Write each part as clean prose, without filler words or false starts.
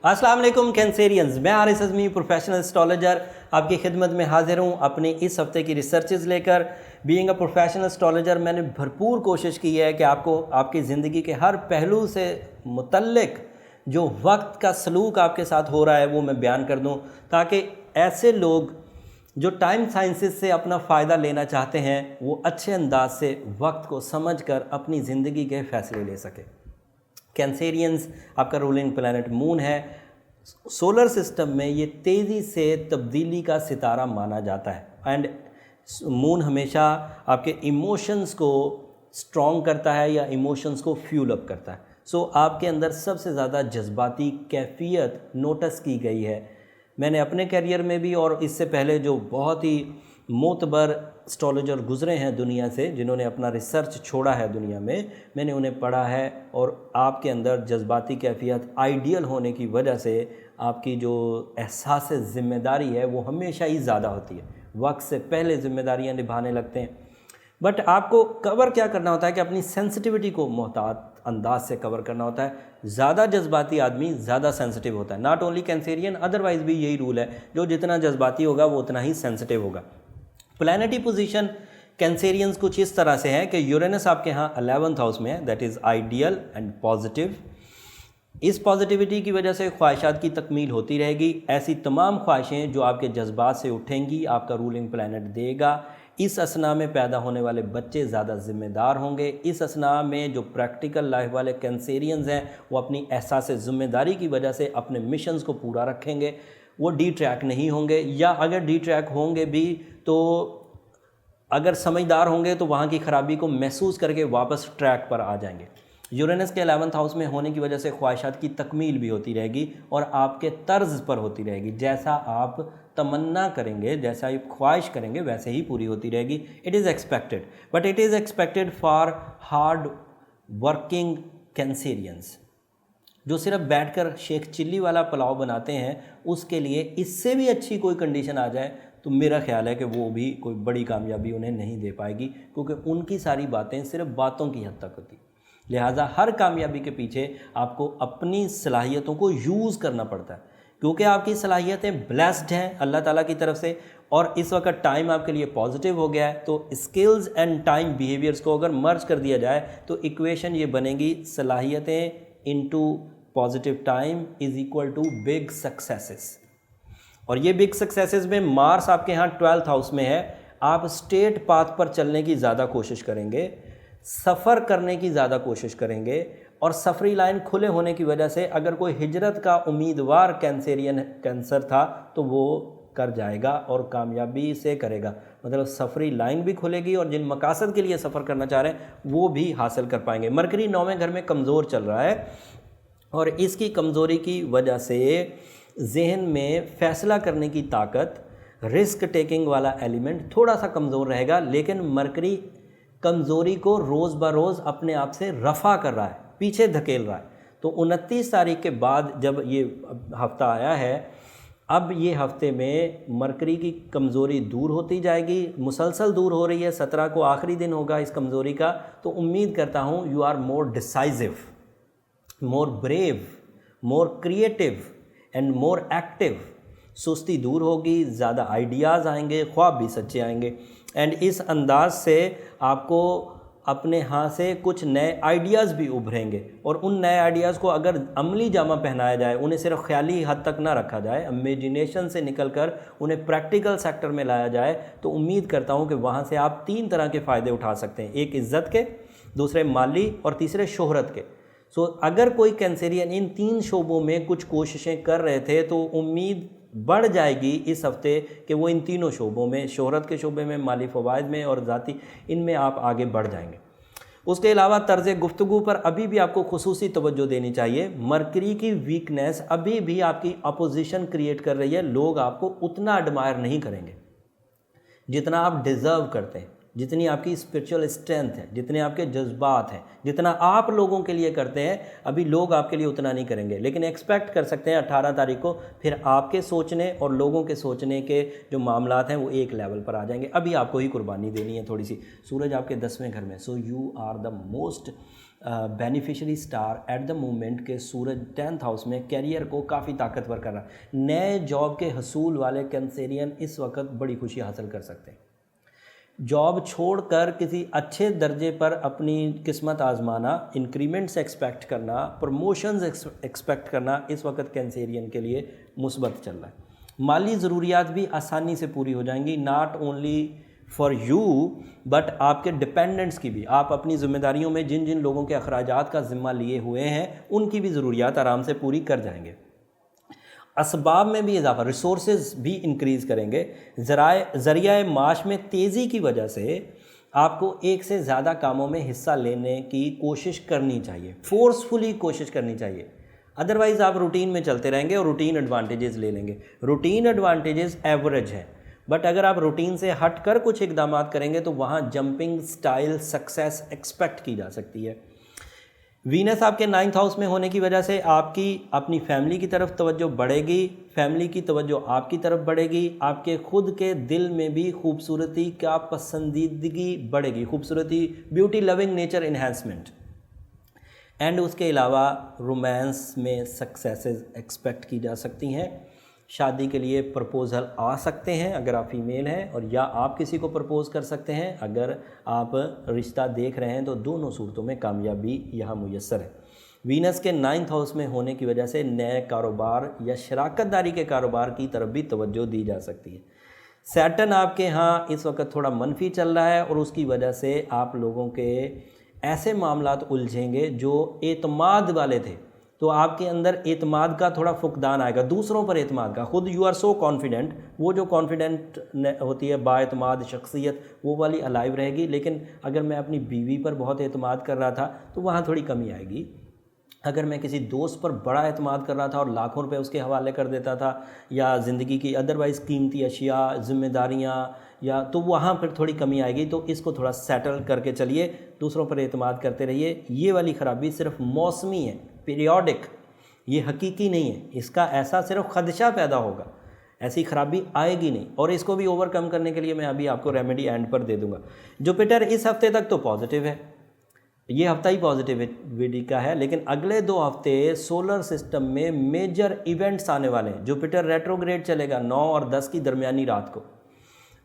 अस्सलाम वालेकुम कैंसेरियंस, मैं आरिस अज़मी प्रोफेशनल एस्ट्रोलॉजर आपकी खिदमत में हाजिर हूँ अपने इस हफ्ते की रिसर्चेज लेकर। बीइंग अ प्रोफेशनल एस्ट्रोलॉजर मैंने भरपूर कोशिश की है कि आपको आपकी ज़िंदगी के हर पहलू से मुतल्लिक जो वक्त का सलूक आपके साथ हो रहा है वो मैं बयान कर दूँ, ताकि ऐसे लोग जो टाइम साइंसेस से अपना फ़ायदा लेना चाहते हैं वो अच्छे अंदाज से वक्त को समझ कर अपनी ज़िंदगी के फ़ैसले ले सके। कैंसेरियंस आपका रूलिंग प्लैनेट मून है। सोलर सिस्टम में ये तेज़ी से तब्दीली का सितारा माना जाता है एंड मून हमेशा आपके इमोशंस को स्ट्रॉन्ग करता है या इमोशंस को फ्यूल अप करता है। सो आपके अंदर सबसे ज़्यादा जज्बाती कैफियत नोटिस की गई है। मैंने अपने करियर में भी और इससे पहले जो बहुत ही मोतबर एस्ट्रोलॉजर गुज़रे हैं दुनिया से, जिन्होंने अपना रिसर्च छोड़ा है दुनिया में, मैंने उन्हें पढ़ा है। और आपके अंदर जज्बाती कैफियत आइडियल होने की वजह से आपकी जो एहसास ज़िम्मेदारी है वो हमेशा ही ज़्यादा होती है, वक्त से पहले ज़िम्मेदारियां निभाने लगते हैं। बट आपको कवर क्या करना होता है कि अपनी सेंसिटिविटी को मोहतात अंदाज से कवर करना होता है। ज़्यादा जज्बाती आदमी ज़्यादा सेंसिटिव होता है। नॉट ओनली कैंसेरियन, अदरवाइज भी यही रूल है, जो जितना जज्बाती होगा वो उतना ही सेंसिटिव होगा। प्लैनेटरी पोजीशन कैंसेरियंस कुछ इस तरह से है कि यूरेनस आपके यहाँ 11th हाउस में है, that is ideal and positive. इस पॉजिटिविटी की वजह से ख्वाहिशात की तकमील होती रहेगी। ऐसी तमाम ख्वाहिशें जो आपके जज्बात से उठेंगी आपका रूलिंग प्लैनेट देगा। इस असना में पैदा होने वाले बच्चे ज़्यादा ज़िम्मेदार होंगे। इस असना में जो प्रैक्टिकल लाइफ वाले कैंसेरियंस हैं वो अपनी एहसास ज़िम्मेदारी की वजह से अपने मिशंस को पूरा रखेंगे। वो डी ट्रैक नहीं होंगे, या अगर डी ट्रैक होंगे भी तो अगर समझदार होंगे तो वहाँ की ख़राबी को महसूस करके वापस ट्रैक पर आ जाएंगे। यूरेनस के 11th हाउस में होने की वजह से ख्वाहिशात की तकमील भी होती रहेगी और आपके तर्ज पर होती रहेगी। जैसा आप तमन्ना करेंगे, जैसा आप ख्वाहिश करेंगे वैसे ही पूरी होती रहेगी। It is expected, but it is expected for hard working Cancerians जो सिर्फ बैठकर शेख चिल्ली वाला पुलाव बनाते हैं। उसके लिए इससे भी अच्छी कोई कंडीशन आ जाए तो मेरा ख्याल है कि वो भी कोई बड़ी कामयाबी उन्हें नहीं दे पाएगी, क्योंकि उनकी सारी बातें सिर्फ बातों की हद तक होती। लिहाजा हर कामयाबी के पीछे आपको अपनी सलाहियतों को यूज़ करना पड़ता है, क्योंकि आपकी सलाहियतें ब्लेस्ड हैं अल्लाह ताला की तरफ से। और इस वक्त टाइम आपके लिए पॉजिटिव हो गया है, तो स्किल्स एंड टाइम बिहेवियर्स को अगर मर्ज कर दिया जाए तो इक्वेशन ये बनेगी, सलाहियतें into positive time is equal to big successes. और ये बिग सक्सेसेस में मार्स आपके यहाँ 12th हाउस में है। आप स्ट्रेट पाथ पर चलने की ज़्यादा कोशिश करेंगे, सफ़र करने की ज़्यादा कोशिश करेंगे, और सफरी लाइन खुले होने की वजह से अगर कोई हिजरत का उम्मीदवार कैंसेरियन कैंसर था तो वो कर जाएगा और कामयाबी से करेगा। मतलब सफरी लाइन भी खुलेगी और जिन मकासद के लिए सफ़र करना चाह रहे हैं वो भी हासिल कर पाएंगे। मरकरी 9वें घर में कमज़ोर चल रहा है और इसकी कमज़ोरी की वजह से जहन में फ़ैसला करने की ताकत, रिस्क टेकिंग वाला एलिमेंट थोड़ा सा कमज़ोर रहेगा। लेकिन मरकरी कमज़ोरी को रोज़ ब रोज़ अपने आप से रफ़ा कर रहा है, पीछे धकेल रहा है। तो 29 तारीख के बाद जब ये हफ्ता आया है, अब ये हफ्ते में मरकरी की कमज़ोरी दूर होती जाएगी, मुसलसल दूर हो रही है। 17 को आखिरी दिन होगा इस कमज़ोरी का। तो उम्मीद करता हूँ you are more decisive, more brave, more creative and more active. सुस्ती दूर होगी, ज़्यादा आइडियाज़ आएंगे, ख्वाब भी सच्चे आएंगे। एंड इस अंदाज से आपको अपने यहाँ से कुछ नए आइडियाज़ भी उभरेंगे, और उन नए आइडियाज़ को अगर अमली जामा पहनाया जाए, उन्हें सिर्फ ख्याली हद तक ना रखा जाए, इमेजिनेशन से निकलकर उन्हें प्रैक्टिकल सेक्टर में लाया जाए, तो उम्मीद करता हूँ कि वहाँ से आप 3 तरह के फ़ायदे उठा सकते हैं। एक इज़्ज़त के, दूसरे माली और तीसरे शोहरत के। सो अगर कोई कैंसेरियन इन 3 शोबों में कुछ कोशिशें कर रहे थे तो उम्मीद बढ़ जाएगी इस हफ्ते कि वो इन तीनों शोबों में, शोहरत के शोबे में, माली फ़वाइद में और ज़ाती, इनमें आप आगे बढ़ जाएंगे। उसके अलावा तर्ज़ गुफ्तगू पर अभी भी आपको खुसूसी तवज्जो देनी चाहिए। मरकरी की वीकनेस अभी भी आपकी अपोजिशन क्रिएट कर रही है। लोग आपको उतना एडमायर नहीं करेंगे जितना आप डिज़र्व करते हैं, जितनी आपकी स्पिरिचुअल स्ट्रेंथ है, जितने आपके जज्बात हैं, जितना आप लोगों के लिए करते हैं, अभी लोग आपके लिए उतना नहीं करेंगे। लेकिन एक्सपेक्ट कर सकते हैं 18 तारीख को फिर आपके सोचने और लोगों के सोचने के जो मामलात हैं वो एक लेवल पर आ जाएंगे। अभी आपको ही कुर्बानी देनी है थोड़ी सी। सूरज आपके 10वें घर में, so you are the most beneficiary star at the moment के सूरज 10th हाउस में कैरियर को काफ़ी ताकतवर कर रहा है। नए जॉब के हसूल वाले कैंसेरियन इस वक्त बड़ी खुशी हासिल कर सकते हैं। जॉब छोड़कर किसी अच्छे दर्जे पर अपनी किस्मत आजमाना, इंक्रीमेंट्स एक्सपेक्ट करना, प्रमोशंस एक्सपेक्ट करना इस वक्त कैंसेरियन के लिए मुस्बत चल रहा है। माली ज़रूरियात भी आसानी से पूरी हो जाएंगी, not only for you but आपके डिपेंडेंट्स की भी। आप अपनी ज़िम्मेदारियों में जिन जिन लोगों के अखराजात का ज़िम्मा लिए हुए हैं उनकी भी ज़रूरियात आराम से पूरी कर जाएंगे। असबाब में भी इजाफा, रिसोर्सेज भी इंक्रीज़ करेंगे। ज़रिया माश में तेज़ी की वजह से आपको एक से ज़्यादा कामों में हिस्सा लेने की कोशिश करनी चाहिए, फोर्सफुली कोशिश करनी चाहिए। अदरवाइज़ आप रूटीन में चलते रहेंगे और रूटीन एडवांटेजेस ले लेंगे। रूटीन एडवांटेजेस एवरेज हैं, बट अगर आप रूटीन से हट कर कुछ इकदाम करेंगे तो वहाँ जंपिंग स्टाइल सक्सेस एक्सपेक्ट की जा सकती है। वीनस आपके 9th हाउस में होने की वजह से आपकी अपनी फैमिली की तरफ तवज्जो बढ़ेगी, फैमिली की तवज्जो आपकी तरफ बढ़ेगी, आपके खुद के दिल में भी खूबसूरती का पसंदीदगी बढ़ेगी, खूबसूरती, beauty loving nature enhancement. And उसके अलावा रोमांस में सक्सेसेस एक्सपेक्ट की जा सकती हैं। शादी के लिए प्रपोज़ल आ सकते हैं अगर आप फीमेल हैं, और या आप किसी को प्रपोज़ कर सकते हैं अगर आप रिश्ता देख रहे हैं, तो दोनों सूरतों में कामयाबी यहाँ मुयस्सर है। वीनस के 9th हाउस में होने की वजह से नए कारोबार या शराकतदारी के कारोबार की तरफ भी तवज्जो दी जा सकती है। सैटर्न आपके यहाँ इस वक्त थोड़ा मनफी चल रहा है और उसकी वजह से आप लोगों के ऐसे मामलात उलझेंगे जो एतमाद वाले थे, तो आपके अंदर एतमाद का थोड़ा फुकदान आएगा, दूसरों पर एतमाद का। खुद यू आर सो कॉन्फिडेंट, वो जो कॉन्फिडेंट होती है बाएतमाद शख्सियत, वो वाली अलाइव रहेगी। लेकिन अगर मैं अपनी बीवी पर बहुत एतमाद कर रहा था तो वहाँ थोड़ी कमी आएगी। अगर मैं किसी दोस्त पर बड़ा एतमाद कर रहा था और लाखों रुपए उसके हवाले कर देता था, या ज़िंदगी की अदरवाइज़ कीमती अशिया, ज़िम्मेदारियाँ, या तो वहाँ फिर थोड़ी कमी आएगी। तो इसको थोड़ा सेटल करके चलिए, दूसरों पर एतमाद करते रहिए। ये वाली ख़राबी सिर्फ मौसमी है, पीरियोडिक, ये हकीकी नहीं है। इसका ऐसा सिर्फ खदशा पैदा होगा, ऐसी ख़राबी आएगी नहीं। और इसको भी ओवरकम करने के लिए मैं अभी आपको रेमेडी एंड पर दे दूँगा। जुपिटर इस हफ्ते तक तो पॉजिटिव है, ये हफ्ता ही पॉजिटिविटी का है, लेकिन अगले 2 हफ्ते सोलर सिस्टम में मेजर इवेंट्स आने वाले हैं। जुपिटर रेट्रोग्रेड चलेगा 9 और 10 की दरमियानी रात को,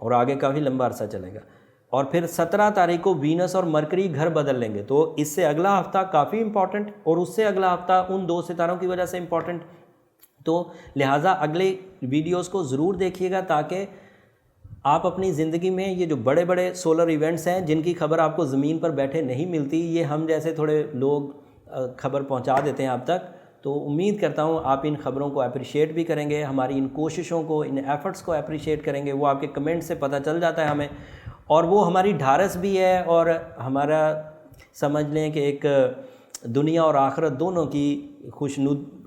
और आगे काफ़ी लंबा अरसा चलेगा। और फिर 17 तारीख को वीनस और मरकरी घर बदल लेंगे, तो इससे अगला हफ्ता काफ़ी इंपॉर्टेंट, और उससे अगला हफ्ता उन 2 सितारों की वजह से इंपॉर्टेंट। तो लिहाजा अगले वीडियोस को ज़रूर देखिएगा, ताकि आप अपनी ज़िंदगी में ये जो बड़े बड़े सोलर इवेंट्स हैं जिनकी खबर आपको ज़मीन पर बैठे नहीं मिलती, ये हम जैसे थोड़े लोग खबर पहुंचा देते हैं आप तक। तो उम्मीद करता हूं आप इन खबरों को अप्रिशिएट भी करेंगे, हमारी इन कोशिशों को, इन एफ़र्ट्स को अप्रिशिएट करेंगे। वो आपके कमेंट से पता चल जाता है हमें, और वो हमारी ढारस भी है, और हमारा समझ लें कि एक दुनिया और आखिरत दोनों की खुशनुद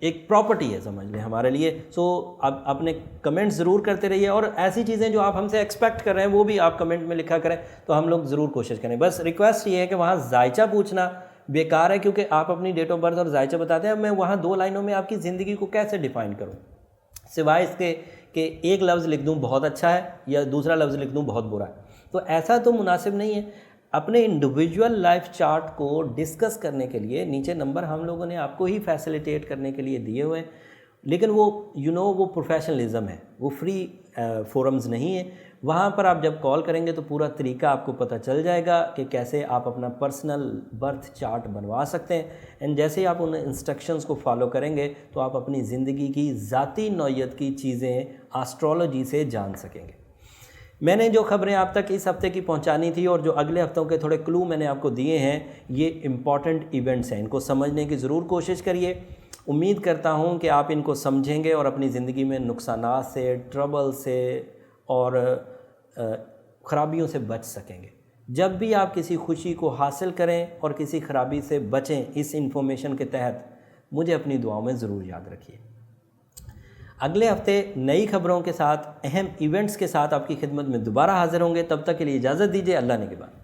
एक प्रॉपर्टी है, समझ लें हमारे लिए। सो आप अपने कमेंट्स ज़रूर करते रहिए, और ऐसी चीज़ें जो आप हमसे एक्सपेक्ट कर रहे हैं वो भी आप कमेंट में लिखा करें, तो हम लोग ज़रूर कोशिश करें। बस रिक्वेस्ट ये है कि वहाँ जायचा पूछना बेकार है, क्योंकि आप अपनी डेट ऑफ बर्थ और जायचा बताते हैं, मैं वहाँ 2 लाइनों में आपकी ज़िंदगी को कैसे डिफ़ाइन करूँ, सिवाय इसके कि एक लफ्ज़ लिख दूँ बहुत अच्छा है या दूसरा लफ्ज़ लिख दूँ बहुत बुरा है। तो ऐसा तो मुनासिब नहीं है। अपने इंडिविजुअल लाइफ चार्ट को डिस्कस करने के लिए नीचे नंबर हम लोगों ने आपको ही फैसिलिटेट करने के लिए दिए हुए हैं, लेकिन वो वो प्रोफेशनलिज्म है, वो फ्री फोरम्स नहीं है। वहाँ पर आप जब कॉल करेंगे तो पूरा तरीका आपको पता चल जाएगा कि कैसे आप अपना पर्सनल बर्थ चार्ट बनवा सकते हैं। एंड जैसे ही आप उन इंस्ट्रक्शंस को फॉलो करेंगे तो आप अपनी ज़िंदगी की ज़ाती नौइयत की चीज़ें एस्ट्रोलॉजी से जान सकेंगे। मैंने जो खबरें आप तक इस हफ्ते की पहुंचानी थी और जो अगले हफ्तों के थोड़े क्लू मैंने आपको दिए हैं, ये इम्पॉर्टेंट इवेंट्स हैं, इनको समझने की ज़रूर कोशिश करिए। उम्मीद करता हूं कि आप इनको समझेंगे और अपनी ज़िंदगी में नुकसानात से, ट्रबल से और ख़राबियों से बच सकेंगे। जब भी आप किसी खुशी को हासिल करें और किसी ख़राबी से बचें, इस इंफॉर्मेशन के तहत मुझे अपनी दुआओं में ज़रूर याद रखिए। अगले हफ्ते नई खबरों के साथ, अहम इवेंट्स के साथ आपकी खिदमत में दोबारा हाजिर होंगे। तब तक के लिए इजाज़त दीजिए। अल्लाह ने के बाद।